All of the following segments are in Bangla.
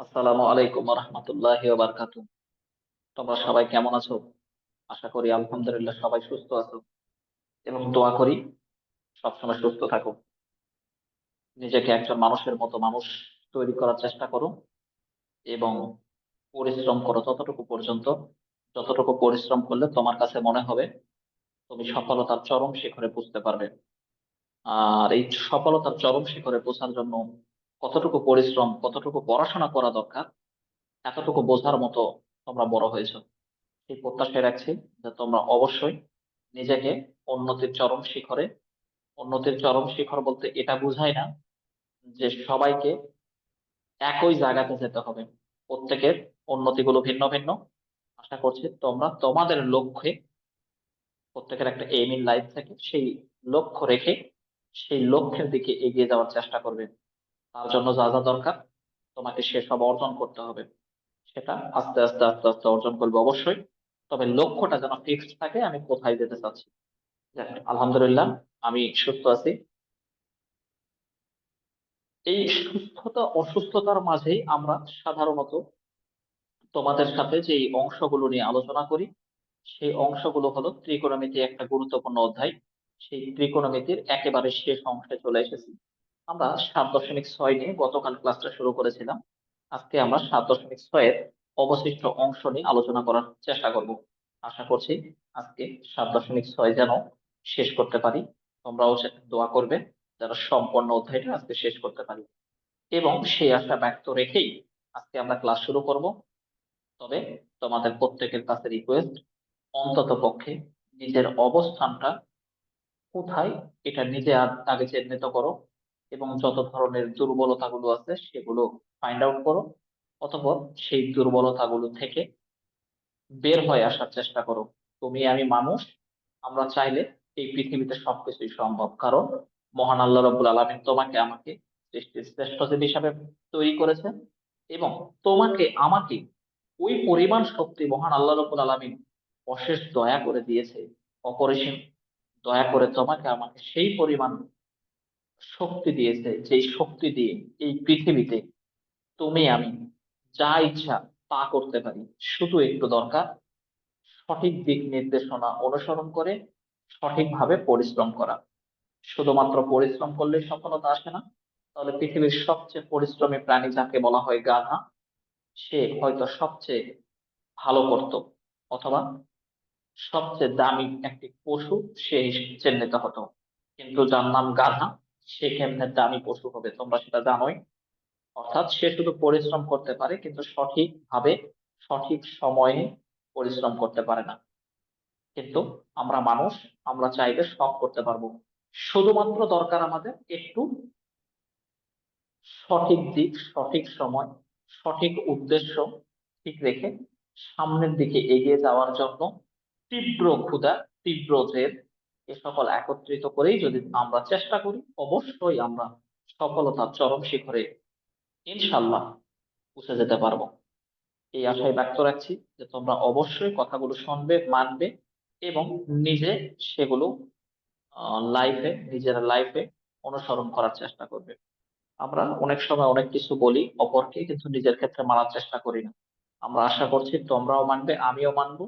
আসসালামু আলাইকুম রহমতুল্লাহি ওয়া বারাকাতুহু। তোমরা সবাই কেমন আছো? আশা করি আলহামদুলিল্লাহ সবাই সুস্থ আছো এবং দোয়া করি সবসময় সুস্থ থাকো। নিজেকে একজন মানুষের মতো মানুষ তৈরি করার চেষ্টা করো এবং পরিশ্রম করো যতটুকু পরিশ্রম করলে তোমার কাছে মনে হবে তুমি সফলতার চরম শিখরে পৌঁছতে পারবে। আর এই সফলতার চরম শিখরে পৌঁছার জন্য কতটুকু পরিশ্রম, কতটুকু পড়াশোনা করা দরকার, এতটুকু বোঝার মতো তোমরা বড় হয়েছো। এই প্রত্যাশায় রাখছি যে তোমরা অবশ্যই নিজেকে উন্নতির চরম শিখরে, উন্নতির চরম শিখর বলতে এটা বোঝায় না যে সবাইকে একই জায়গাতে যেতে হবে। প্রত্যেকের উন্নতিগুলো ভিন্ন ভিন্ন। আশা করছি তোমরা তোমাদের লক্ষ্যে, প্রত্যেকের একটা এইম ইন লাইফ থাকে, সেই লক্ষ্য রেখে সেই লক্ষ্যের দিকে এগিয়ে যাওয়ার চেষ্টা করবে। তার জন্য যা যা দরকার তোমাকে সেসব অর্জন করতে হবে। সেটা আস্তে আস্তে আস্তে আস্তে অর্জন করবে অবশ্যই। তবে লক্ষ্যটা যেন ফিক্সড থাকে, আমি কোথায় যেতে চাচ্ছি। যাক, আলহামদুলিল্লাহ আমি সুস্থ আছি। এই সুস্থতা অসুস্থতার মাঝেই আমরা সাধারণত তোমাদের সাথে যে এই অংশগুলো নিয়ে আলোচনা করি, সেই অংশগুলো হলো ত্রিকোণমিতি, একটা গুরুত্বপূর্ণ অধ্যায়। সেই ত্রিকোণমিতির একেবারে শেষ অংশে চলে এসেছি। আমরা 7.6 নিয়ে গতকাল ক্লাসটা শুরু করেছিলাম। আজকে আমরা 7.6 অবশিষ্ট অংশ নিয়ে আলোচনা করার চেষ্টা করব। আশা করছি আজকে 7.6 যেন শেষ করতে পারি। তোমরাও দোয়া করবে যেন সম্পূর্ণ অধ্যায়টা আজকে শেষ করতে পারি, এবং সেই আশা ব্যক্ত রেখেই আজকে আমরা ক্লাস শুরু করব। তবে তোমাদের প্রত্যেকের কাছে রিকোয়েস্ট, অন্তত পক্ষে নিজের অবস্থানটা কোথায় এটা নিজে আগে চিহ্নিত করো, এবং যত ধরনের দুর্বলতাগুলো আছে সেগুলো ফাইন্ড আউট করো। অতঃপর সেই দুর্বলতাগুলো থেকে বের হয়ে আসার চেষ্টা করো। তুমি আমি মানুষ, আমরা চাইলে এই পৃথিবীতে সবকিছুই সম্ভব, কারণ মহান আল্লাহ রাব্বুল আলামিন তোমাকে আমাকে সৃষ্টির শ্রেষ্ঠ জীব হিসাবে তৈরি করেছেন, এবং তোমাকে আমাকে ওই পরিমাণ শক্তি মহান আল্লাহ রাব্বুল আলামিন অশেষ দয়া করে দিয়েছে, অপরিসীম দয়া করে তোমাকে আমাকে সেই পরিমাণ শক্তি দিয়েছে, যেই শক্তি দিয়ে এই পৃথিবীতে তুমি আমি যা ইচ্ছা তা করতে পারি। শুধু একটু দরকার সঠিক দিক নির্দেশনা অনুসরণ করে সঠিকভাবে পরিশ্রম করা। শুধুমাত্র পরিশ্রম করলে সফলতা আসে না। তাহলে পৃথিবীর সবচেয়ে পরিশ্রমী প্রাণী যাকে বলা হয় গাধা, সে হয়তো সবচেয়ে ভালো করত, অথবা সবচেয়ে দামি একটি পশু সে চিহ্নিত হতো। কিন্তু যার নাম গাধা, সে কেমনে দামি পশু হবে তোমরা সেটা জানোই। অর্থাৎ সে শুধু পরিশ্রম করতে পারে কিন্তু সঠিকভাবে সঠিক সময়ে পরিশ্রম করতে পারে না। কিন্তু আমরা মানুষ, আমরা চাইলে সব করতে পারবো। শুধুমাত্র দরকার আমাদের একটু সঠিক দিক, সঠিক সময়, সঠিক উদ্দেশ্য ঠিক রেখে সামনের দিকে এগিয়ে যাওয়ার জন্য তীব্র ক্ষুধা, তীব্র জেদ, এ সকল একত্রিত করেই যদি আমরা চেষ্টা করি, অবশ্যই আমরা সফলতার চরম শিখরে ইনশাল্লাহ পৌঁছে যেতে পারবো। এই আশায় ব্যক্ত রাখছি যে তোমরা অবশ্যই কথাগুলো শুনবে, মানবে, এবং নিজে সেগুলো নিজের লাইফে অনুসরণ করার চেষ্টা করবে। আমরা অনেক সময় অনেক কিছু বলি অপরকে, কিন্তু নিজের ক্ষেত্রে মানার চেষ্টা করি না। আমরা আশা করছি তোমরাও মানবে, আমিও মানবো।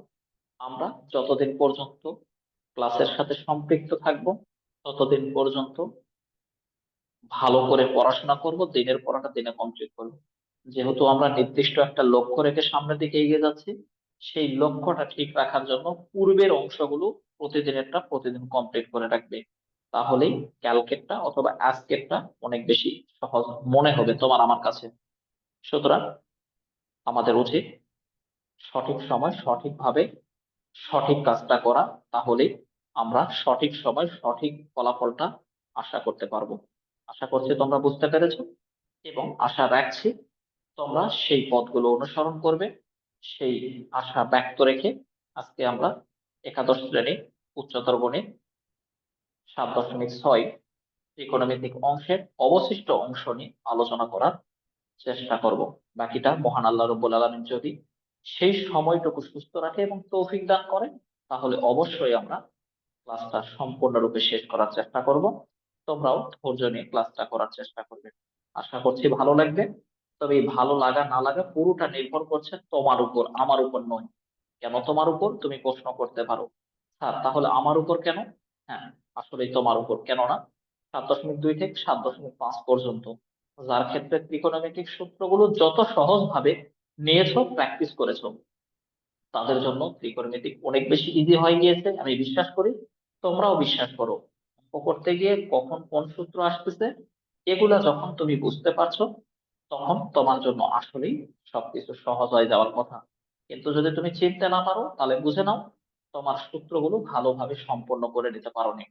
আমরা যতদিন পর্যন্ত ক্লাসের সাথে সম্পৃক্ত থাকবো, ততদিন পর্যন্ত ভালো করে পড়াশোনা করব, দিনের পড়াটা দিনে কমপ্লিট করবো। যেহেতু আমরা নির্দিষ্ট একটা লক্ষ্য রেখে সামনের দিকে এগিয়ে যাচ্ছি, সেই লক্ষ্যটা ঠিক রাখার জন্য পূর্বের অংশগুলো প্রতিদিনেরটা প্রতিদিন কমপ্লিট করে রাখবে। তাহলেই ক্যালকেটটা অথবা আজকেরটা অনেক বেশি সহজ মনে হবে তোমার আমার কাছে। সুতরাং আমাদের উচিত সঠিক সময় সঠিকভাবে সঠিক কাজটা করা। তাহলেই আমরা সঠিক সময় সঠিক ফলাফলটা আশা করতে পারবো। আশা করছি তোমরা বুঝতে পেরেছো, এবং আশা রাখছি তোমরা সেই পথগুলো অনুসরণ করবে। সেই আশা ব্যক্ত রেখে আজকে আমরা একাদশ শ্রেণী উচ্চতর গণিত 7.6 ত্রিকোণমিতিক অংশের অবশিষ্ট অংশ নিয়ে আলোচনা করার চেষ্টা করব। বাকিটা মহান আল্লাহ রব্বুল আলামিন যদি সেই সময়টুকু সুস্থ রাখে এবং তৌফিক দান করে, তাহলে অবশ্যই আমরা ক্লাসটা সম্পূর্ণরূপে শেষ করার চেষ্টা করব। তোমরাও ধৈর্য নিয়ে ক্লাসটা করার চেষ্টা করবে। আশা করছি ভালো লাগবে। তবে এই ভালো লাগা না লাগা পুরোটা নির্ভর করছে তোমার উপর, আমার উপর নয়। কেন তোমার উপর, তুমি প্রশ্ন করতে পারো, স্যার তাহলে আমার উপর কেন? হ্যাঁ, আসলে তোমার উপর, কেননা 7.2 থেকে 7.5 পর্যন্ত যার ক্ষেত্রে ত্রিকোণমিতিক সূত্রগুলো যত সহজ ভাবে নিয়েছো, প্র্যাকটিস করেছো, তাদের জন্য ত্রিকোণমিতিক অনেক বেশি ইজি হয়ে গিয়েছে, আমি বিশ্বাস করি তোমরাও বিশ্বাস করো। অঙ্ক করতে গিয়ে কখন কোন সূত্র আসতেছে, এগুলা যখন তুমি বুঝতে পারছো, তখন তোমার জন্য আসলেই সবকিছু সহজ হয়ে যাওয়ার কথা। কিন্তু যদি তুমি চিনতে না পারো, তাহলে বুঝে নাও তোমার সূত্রগুলো ভালোভাবে সম্পন্ন করে নিতে পারোনি।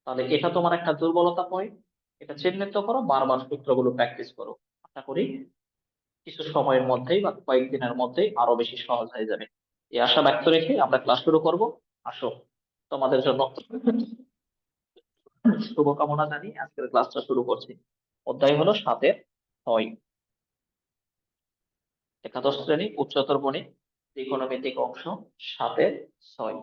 তাহলে এটা তোমার একটা দুর্বলতা পয়েন্ট, এটা চিহ্নিত করো, বারবার সূত্রগুলো প্র্যাকটিস করো। আশা করি কিছু সময়ের মধ্যেই বা কয়েকদিনের মধ্যেই আরো বেশি সহজ হয়ে যাবে। এই আশা ব্যক্ত রেখে আমরা ক্লাস শুরু করব। আসো, তোমাদের জন্য শুভকামনা জানিয়ে আজকের ক্লাসটা শুরু করছি। অধ্যায় হলো 7-6, একাদশ শ্রেণী উচ্চতর গণিত, ত্রিকোণমিতিক অংশ 7-6।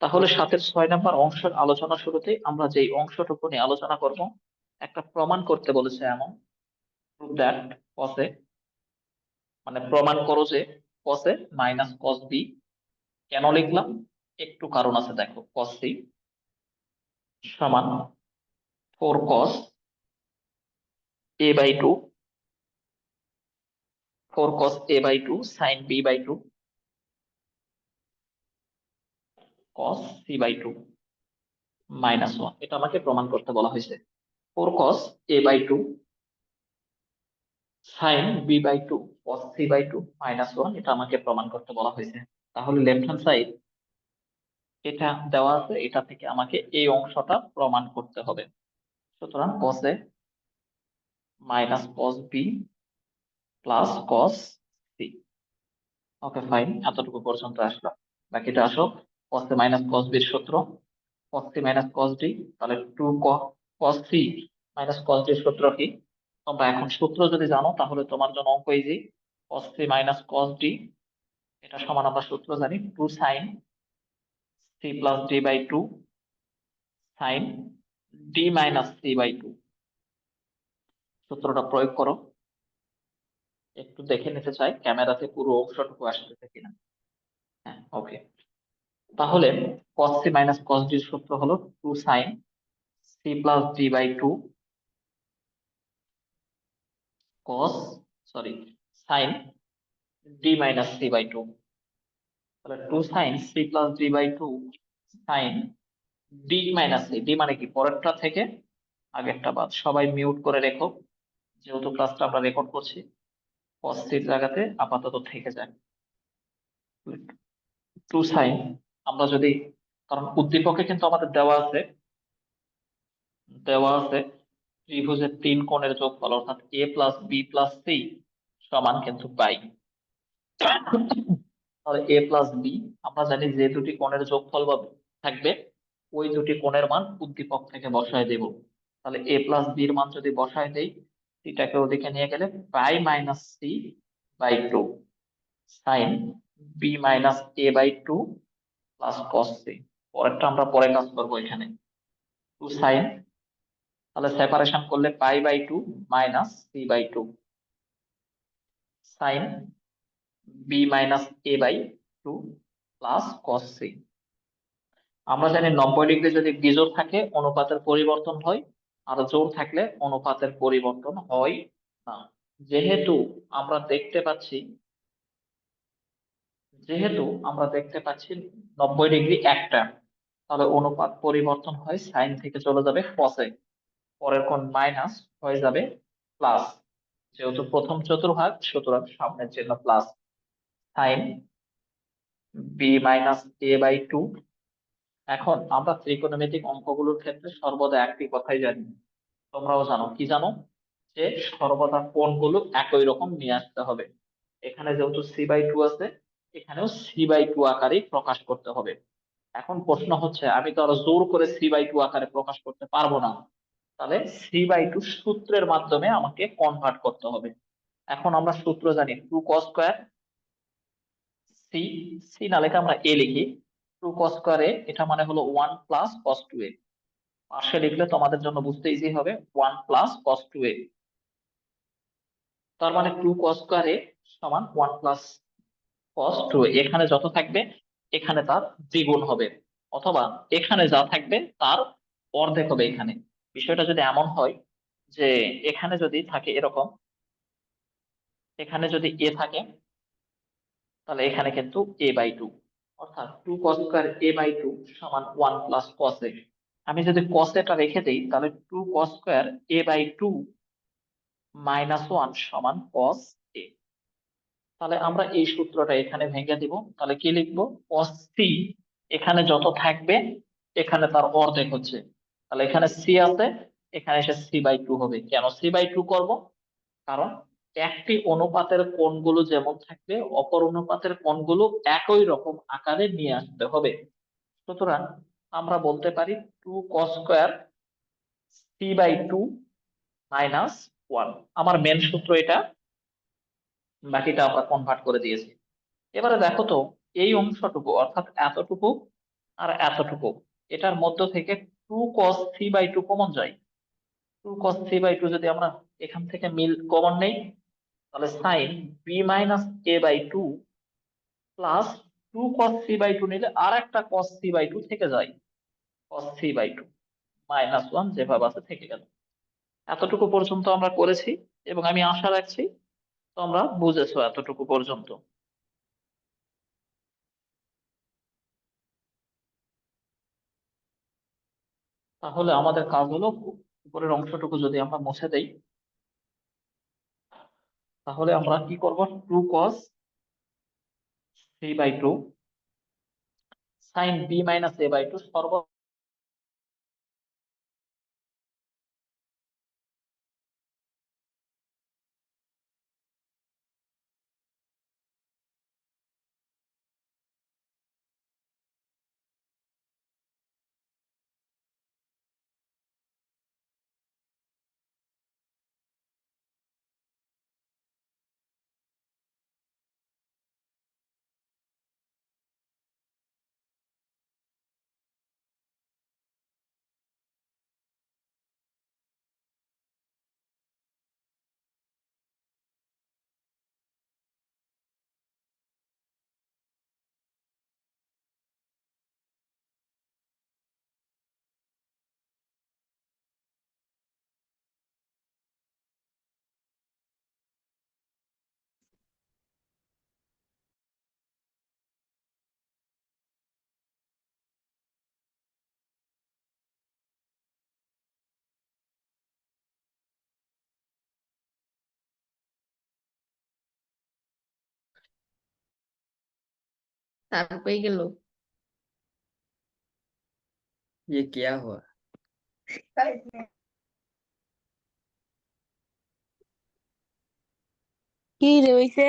তাহলে 7-6 নম্বর অংশের আলোচনা শুরুতে আমরা যেই অংশটুকু নিয়ে আলোচনা করব, একটা প্রমাণ করতে বলেছে এমন, প্রুভ দ্যাট কসে, মানে প্রমাণ করো যে কসে মাইনাস কস বি। কেন লিখলাম, একটু কারণ আছে, দেখো কস সি সমান 4 cos a/2, 4 cos a/2 sin b/2 cos c/2 -1, এটা আমাকে প্রমাণ করতে বলা হয়েছে। 4 cos a/2 sin b/2 cos c/2 -1, এটা আমাকে প্রমাণ করতে বলা হয়েছে। তাহলে লেফট হ্যান্ড সাইড এটা দেওয়া আছে, এটা থেকে আমাকে এই অংশটা প্রমাণ করতে হবে। সুতরাং cos a minus cos b plus cos c। Okay fine, এতটুকু পর্যন্ত আসলো। বাকিটা আসো, cos a minus cos b এর সূত্র, cos c minus cos d, তাহলে 2 cos c minus cos d এর সূত্র কি? তোমরা এখন সূত্র যদি জানো তাহলে তোমার জন্য অঙ্ক easy. cos c minus cos d, এটা সমান আমরা সূত্র জানি 2 sin c plus d by 2 sin d minus c by 2। সূত্রটা প্রয়োগ করো, একটু দেখে নিতে চাই ক্যামেরাতে পুরো অংশটুকু আসতেছে কিনা। হ্যাঁ, ওকে। তাহলে cos c minus cos d এর সূত্র হলো 2 sin c plus d by 2 cos, sorry, sin d minus c by 2। তাহলে 2 sin c plus d by 2 sin d minus c, d মানে কি, পরেরটা থেকে আগেরটা বাদ। সবাই মিউট করে রেখো, যেহেতু ক্লাসটা আমরা রেকর্ড করছি। cos c এর জায়গাতে আপাতত থেকে যায় 2 sin, আমরা যদি, কারণ উদ্দীপকে কিন্তু আমাদের দেওয়া আছে ত্রিভুজের 3 কোণের যোগফল, অর্থাৎ a plus B plus C সমান কিন্তু পাই। তাহলে a প্লাস বি, আমরা জানি যে দুটি কোণের যোগফল বা থাকবে, ওই দুটি কোণের মান উদ্দীপক থেকে বসায় দেব। তাহলে a প্লাস বি এর মান যদি বসায় দেই, সিটাকে ওদিকে নিয়ে গেলে পাই minus C by 2 sine B minus A by 2 plus cos c. পরেরটা আমরা পরে কাজ করবো এখানে। 2 সাইন, তাহলে সেপারেশন করলে pi by 2 minus C by 2 sine B minus A by 2 plus cos C. আমরা জানি 90 ডিগ্রি যদি বিজোড় থাকে অনুপাতের পরিবর্তন হয়, আর জোড় থাকলে অনুপাতের পরিবর্তন হয় না। যেহেতু আমরা দেখতে পাচ্ছি যেহেতু আমরা দেখতে পাচ্ছি 90 ডিগ্রি একটা, তাহলে অনুপাত পরিবর্তন হয়, সাইন থেকে চলে যাবে কসে, পরের কোণ মাইনাস হয়ে যাবে প্লাস। যেহেতু প্রথম চতুর্ভাগ, সুতরাং সামনের চিহ্ন plus, sine B minus A by 2। এখন আমরা ত্রিকোণমিতিক অঙ্কগুলোর ক্ষেত্রে সর্বদা একটি কথাই জানি, তোমরাও জানো, কি জানো, যে সর্বদা কোণগুলো একই রকম নিয়ে আসতে হবে। এখানে যেহেতু সি বাই 2 আছে, এখানেও সি বাই 2 আকারে প্রকাশ করতে হবে। এখন প্রশ্ন হচ্ছে, আমি তো আরো জোর করে সি বাই 2 আকারে প্রকাশ করতে পারবো না, তাহলে সি বাই 2 সূত্রের মাধ্যমে আমাকে কনভার্ট করতে হবে। এখন আমরা সূত্র জানি 2 cos স্কয়ার, সি, সি না লিখে আমরা এ লিখি, 2 cos স্কয়ার এ, এটা মানে হলো 1 প্লাস cos 2a। পাশে লিখলে তোমাদের জন্য বুঝতে ইজি হবে, 1 প্লাস cos 2a। তার মানে 2 cos² সমান 1 + cos 2। এখানে যত থাকবে এখানে তার দ্বিগুণ হবে, অথবা এখানে যা থাকবে তার অর্ধেক হবে এখানে। বিষয়টা যদি এমন হয় যে এখানে যদি থাকে এরকম, এখানে যদি থাকে, তাহলে এখানে কিন্তু a/2, অর্থাৎ 2 cos² সমান 1 + cos A। আমি যদি cos এটা রেখে দিই, তাহলে 2 cos² -1 সমান cos A। তাহলে আমরা এই সূত্রটা এখানে ভেঙে দিব। তাহলে কি লিখবো? cos C এখানে যত থাকবে এখানে তার অর্ধেক হচ্ছে। তাহলে এখানে C আছে, এখানে এসে C/2 হবে। কেন C/2 করব? কারণ একটি অনুপাতের কোণগুলো যেমন থাকবে, অপর অনুপাতের কোণগুলো একই রকম আকারে নিয়ে আসতে হবে। সুতরাং আমরা বলতে পারি 2 cos² C/2 -1। আমার মেন সূত্র এটা, বাকিটা আমরা কনভার্ট করে দিয়েছি। এবারে দেখো তো, এই অংশটুকু অর্থাৎ এতটুকু আর এতটুকু, এটার মধ্য থেকে 2 cos C/2 কমন যায়। 2 cos C/2 যদি আমরা এখান থেকে মিল কমন নেই, তাহলে sign B-A/2 plus 2 cos C/2 নিলে আর একটা cos C/2 থেকে যায়, cos C/2 -1 যেভাবে আছে থেকে গেল। এতটুকু পর্যন্ত আমরা করেছি এবং আমি আশা রাখছি তোমরা বুঝেছো এতটুকু পর্যন্ত। তাহলে আমাদের কাজ হলো উপরের অংশটুকু যদি আমরা মুছে দেই, তাহলে আমরা কি করব? 2 cos C/2 সাইন B-A/2 সর্ব তারপরে গেল। ये क्या हुआ? কি রে হইছে?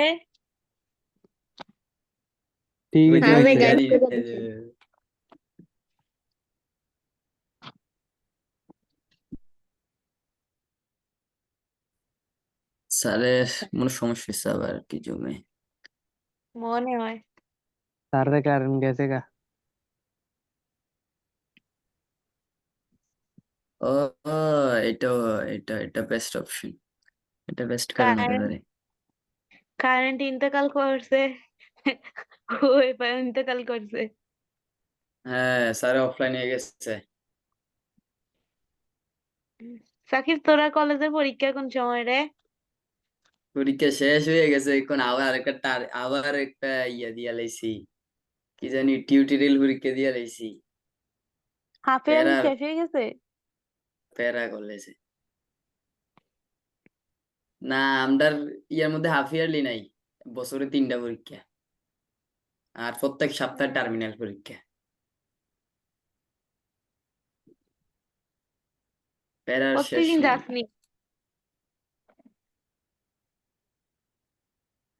वो जो আরে किया গাইস नहीं है जो- साले মনে সমস্যা হচ্ছে আবার কি জমে। মনে হয় सारे कारण कैसे का ও ও, এটা এটা এটা বেস্ট অপশন, এটা বেস্ট কারণ হতে কারেন্ট পারে। কারেন্ট ইন্তেকাল করছে। ও এবার ইন্তেকাল করছে। হ্যাঁ, স্যার অফলাইন হয়ে গেছে। সাকিব, তোরা কলেজের পরীক্ষা কোন সময় রে? পরীক্ষা শেষ হয়ে গেছে, এখন আবার একটা দিয়া লাইছি, কি জানি টিউটোরিয়াল পরীক্ষা দিয়া লাইছি। হাফ ইয়ারলি প্যারার শেষ হয়ে গেছে? প্যারা করলেছে। না, আমরার ইয়ার মধ্যে হাফ ইয়ারলি নাই, বছরে 3টা পরীক্ষা, আর প্রত্যেক সপ্তাহে টার্মিনাল পরীক্ষা। প্যারার শেষ প্রত্যেকদিন নাই। যাসনি?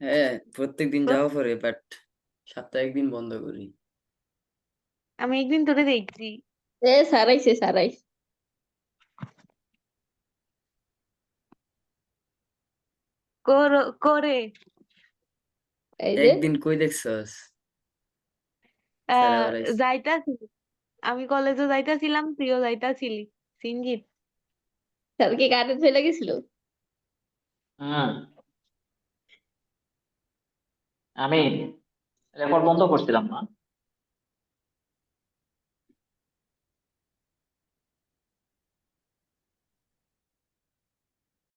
হ্যাঁ, প্রত্যেকদিন তো যাওয়া পড়ে, বাট সপ্তাহে একদিন বন্ধ করি। আমি একদিন তোরে দেখছি। সারাইছে সারাইছে। করে এই যে একদিন কই দেখছস? স্যার আবার আইছে। যাইতাছি, আমি কলেজে যাইতাছিলাম, তুইও যাইতাছিলি সিঙ্গিত। স্যার কি কারেন্ট চলে গেছিল? হুম, আমি রেকর্ড বন্ধ করছিলাম না।